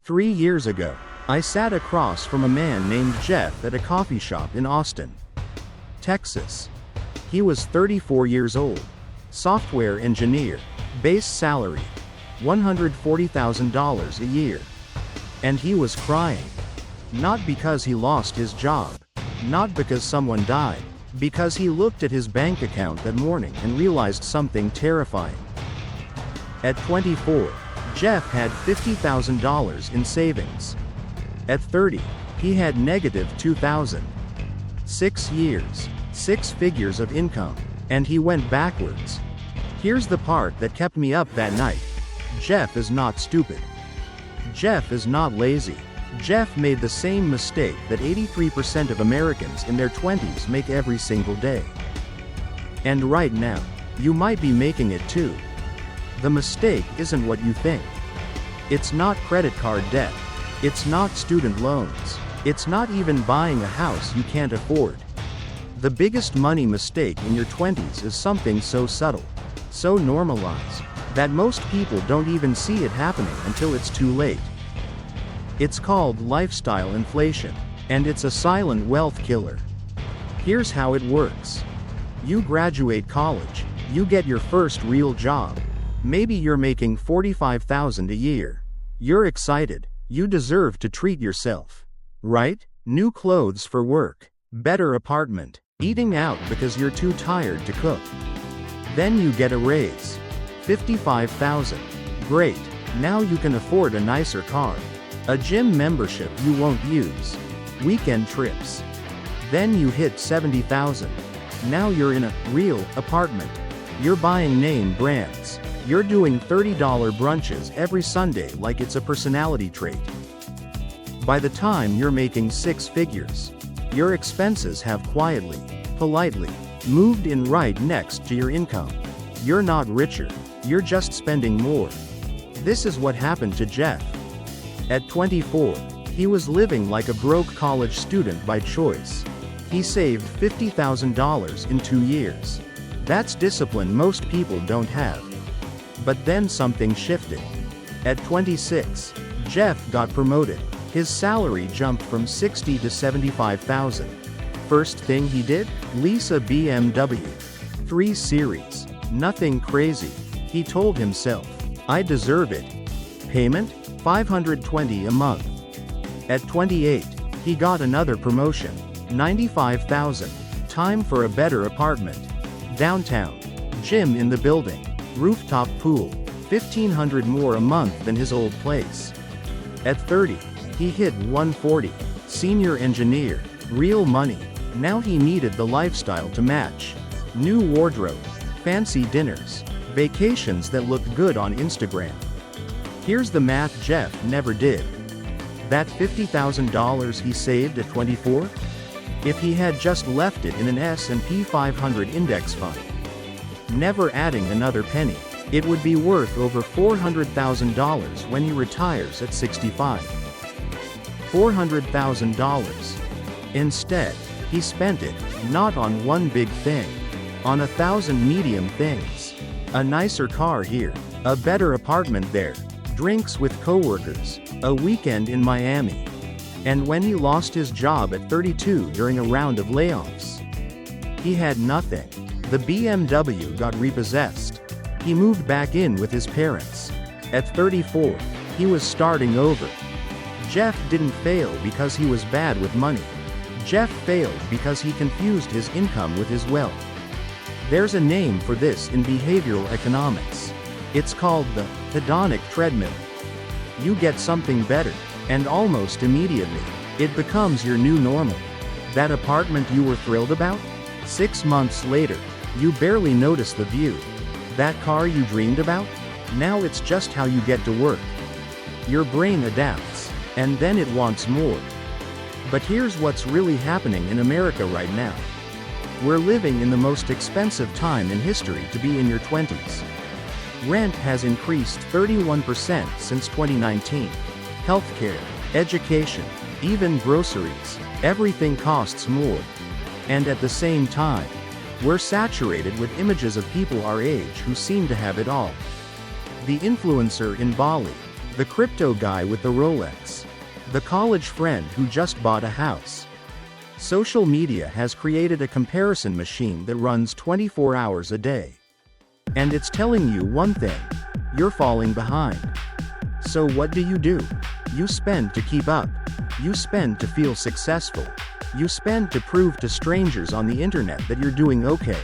3 years ago, I sat across from a man named Jeff at a coffee shop in Austin, Texas. He was 34 years old, software engineer, base salary, $140,000 a year. And he was crying. Not because he lost his job, not because someone died, because he looked at his bank account that morning and realized something terrifying. At 24, Jeff had $50,000 in savings. At 30, he had negative $2,000. 6 years, 6 figures of income, and he went backwards. Here's the part that kept me up that night. Jeff is not stupid. Jeff is not lazy. Jeff made the same mistake that 83% of Americans in their 20s make every single day. And right now, you might be making it too. The mistake isn't what you think. It's not credit card debt. It's not student loans. It's not even buying a house you can't afford. The biggest money mistake in your 20s is something so subtle, so normalized, that most people don't even see it happening until it's too late. It's called lifestyle inflation, and it's a silent wealth killer. Here's how it works. You graduate college, you get your first real job. Maybe you're making $45,000 a year. You're excited, you deserve to treat yourself. Right? New clothes for work, better apartment, eating out because you're too tired to cook. Then you get a raise. $55,000. Great, now you can afford a nicer car. A gym membership you won't use. Weekend trips. Then you hit $70,000. Now you're in a real apartment. You're buying name brands. You're doing $30 brunches every Sunday like it's a personality trait. By the time you're making 6 figures, your expenses have quietly, politely, moved in right next to your income. You're not richer, you're just spending more. This is what happened to Jeff. At 24, he was living like a broke college student by choice. He saved $50,000 in 2 years. That's discipline most people don't have. But then something shifted. At 26, Jeff got promoted. His salary jumped from $60,000 to $75,000. First thing he did? Lease a BMW 3 Series. Nothing crazy. He told himself, I deserve it. Payment? $520 a month. At 28, he got another promotion. $95,000. Time for a better apartment. Downtown. Gym in the building. Rooftop pool. $1,500 more a month than his old place. At 30, he hit $140. Senior engineer. Real money. Now he needed the lifestyle to match. New wardrobe. Fancy dinners. Vacations that looked good on Instagram. Here's the math Jeff never did. That $50,000 he saved at 24? If he had just left it in an S&P 500 index fund, never adding another penny, it would be worth over $400,000 when he retires at 65. $400,000. Instead, he spent it, not on one big thing, on 1,000 medium things. A nicer car here, a better apartment there, drinks with coworkers, a weekend in Miami. And when he lost his job at 32 during a round of layoffs, he had nothing. The BMW got repossessed. He moved back in with his parents. At 34, he was starting over. Jeff didn't fail because he was bad with money. Jeff failed because he confused his income with his wealth. There's a name for this in behavioral economics. It's called the hedonic treadmill. You get something better, and almost immediately, it becomes your new normal. That apartment you were thrilled about? 6 months later, you barely notice the view. That car you dreamed about? Now it's just how you get to work. Your brain adapts, and then it wants more. But here's what's really happening in America right now. We're living in the most expensive time in history to be in your 20s. Rent has increased 31% since 2019. Healthcare, education, even groceries, everything costs more. And at the same time, we're saturated with images of people our age who seem to have it all. The influencer in Bali, The crypto guy with the Rolex. The college friend who just bought a house. Social media has created a comparison machine that runs 24 hours a day. And it's telling you one thing: you're falling behind. So what do? You spend to keep up. You spend to feel successful. You spend to prove to strangers on the internet that you're doing okay.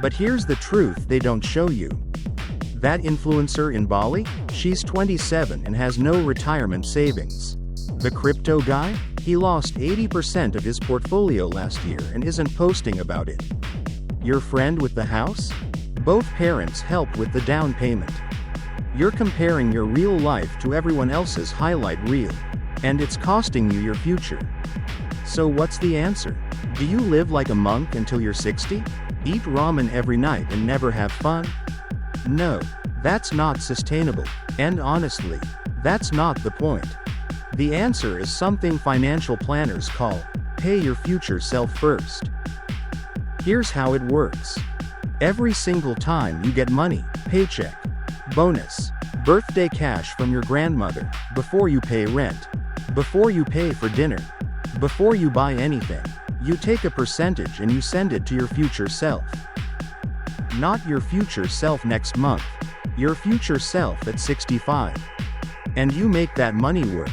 But here's the truth they don't show you. That influencer in Bali? She's 27 and has no retirement savings. The crypto guy? He lost 80% of his portfolio last year and isn't posting about it. Your friend with the house? Both parents help with the down payment. You're comparing your real life to everyone else's highlight reel. And it's costing you your future. So what's the answer? Do you live like a monk until you're 60? Eat ramen every night and never have fun? No, that's not sustainable. And honestly, that's not the point. The answer is something financial planners call, pay your future self first. Here's how it works. Every single time you get money, paycheck, bonus, birthday cash from your grandmother, before you pay rent, before you pay for dinner, before you buy anything, you take a percentage and you send it to your future self. Not your future self next month, your future self at 65. And you make that money work.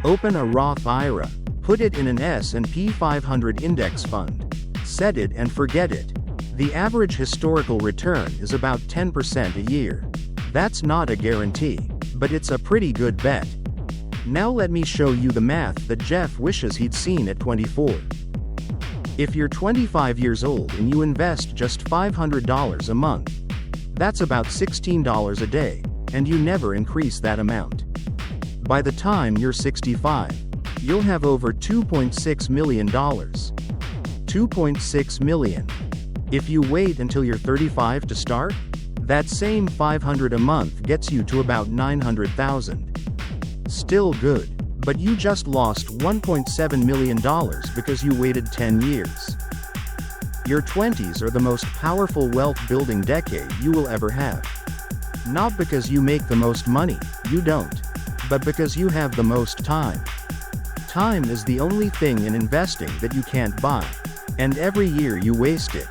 Open a Roth IRA, put it in an S&P 500 index fund, set it and forget it. The average historical return is about 10% a year. That's not a guarantee, but it's a pretty good bet. Now let me show you the math that Jeff wishes he'd seen at 24. If you're 25 years old and you invest just $500 a month, that's about $16 a day, and you never increase that amount. By the time you're 65, you'll have over $2.6 million. $2.6 million. If you wait until you're 35 to start, that same $500 a month gets you to about $900,000. Still good, but you just lost $1.7 million because you waited 10 years. Your 20s are the most powerful wealth-building decade you will ever have. Not because you make the most money, you don't, but because you have the most time. Time is the only thing in investing that you can't buy, and every year you waste it,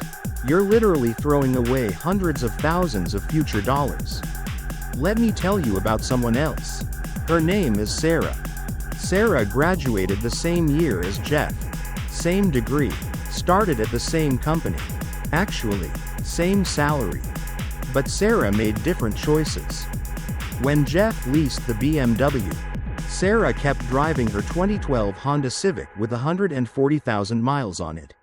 you're literally throwing away hundreds of thousands of future dollars. Let me tell you about someone else. Her name is Sarah. Sarah graduated the same year as Jeff. Same degree. Started at the same company. Actually, same salary. But Sarah made different choices. When Jeff leased the BMW, Sarah kept driving her 2012 Honda Civic with 140,000 miles on it.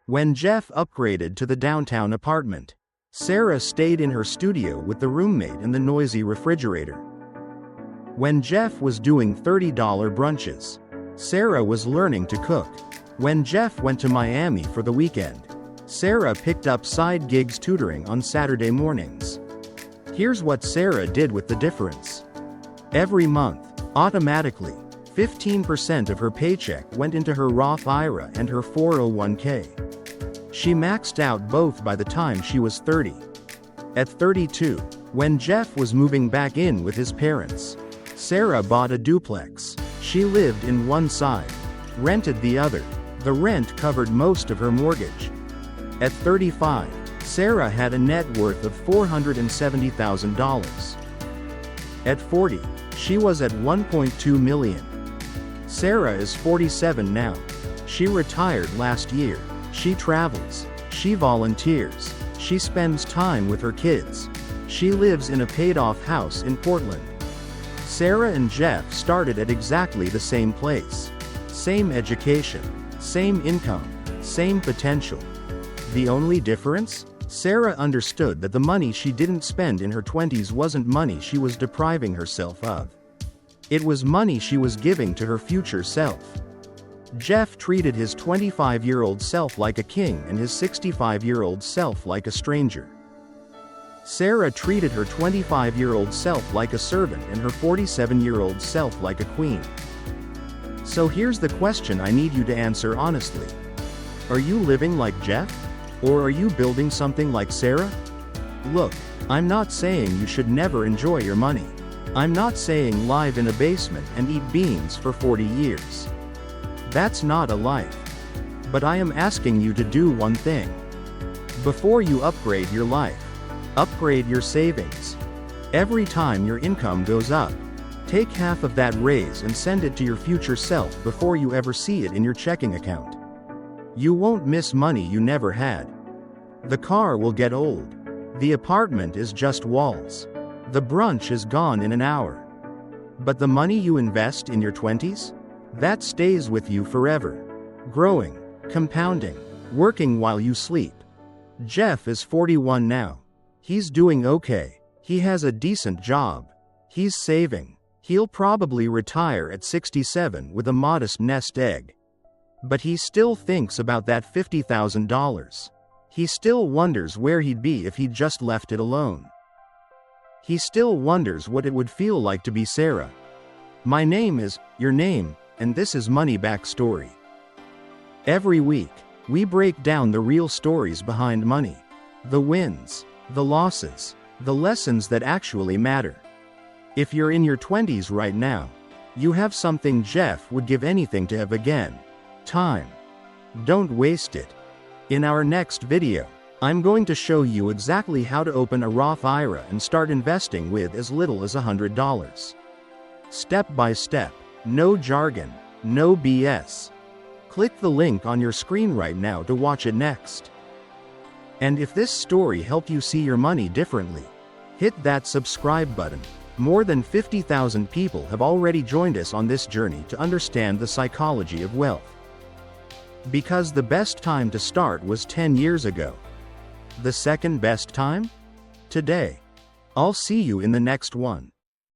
When Jeff upgraded to the downtown apartment, Sarah stayed in her studio with the roommate and the noisy refrigerator. When Jeff was doing $30 brunches, Sarah was learning to cook. When Jeff went to Miami for the weekend, Sarah picked up side gigs tutoring on Saturday mornings. Here's what Sarah did with the difference. Every month, automatically, 15% of her paycheck went into her Roth IRA and her 401k. She maxed out both by the time she was 30. At 32, when Jeff was moving back in with his parents, Sarah bought a duplex. She lived in one side, rented the other. The rent covered most of her mortgage. At 35, Sarah had a net worth of $470,000. At 40, she was at $1.2 million. Sarah is 47 now. She retired last year. She travels. She volunteers. She spends time with her kids. She lives in a paid-off house in Portland. Sarah and Jeff started at exactly the same place. Same education. Same income. Same potential. The only difference? Sarah understood that the money she didn't spend in her 20s wasn't money she was depriving herself of. It was money she was giving to her future self. Jeff treated his 25-year-old self like a king and his 65-year-old self like a stranger. Sarah treated her 25-year-old self like a servant and her 47-year-old self like a queen. So here's the question I need you to answer honestly. Are you living like Jeff? Or are you building something like Sarah? Look, I'm not saying you should never enjoy your money. I'm not saying live in a basement and eat beans for 40 years. That's not a life. But I am asking you to do one thing. Before you upgrade your life, upgrade your savings. Every time your income goes up, take half of that raise and send it to your future self before you ever see it in your checking account. You won't miss money you never had. The car will get old. The apartment is just walls. The brunch is gone in an hour. But the money you invest in your 20s? That stays with you forever. Growing, compounding, working while you sleep. Jeff is 41 now. He's doing okay. He has a decent job. He's saving. He'll probably retire at 67 with a modest nest egg. But he still thinks about that $50,000. He still wonders where he'd be if he'd just left it alone. He still wonders what it would feel like to be Sarah. My name is your name, and this is Money Backstory. Every week, we break down the real stories behind money. The wins, the losses, the lessons that actually matter. If you're in your 20s right now, you have something Jeff would give anything to have again. Time. Don't waste it. In our next video, I'm going to show you exactly how to open a Roth IRA and start investing with as little as $100. Step by step, no jargon, no BS. Click the link on your screen right now to watch it next. And if this story helped you see your money differently, hit that subscribe button. More than 50,000 people have already joined us on this journey to understand the psychology of wealth. Because the best time to start was 10 years ago. The second best time? Today. I'll see you in the next one.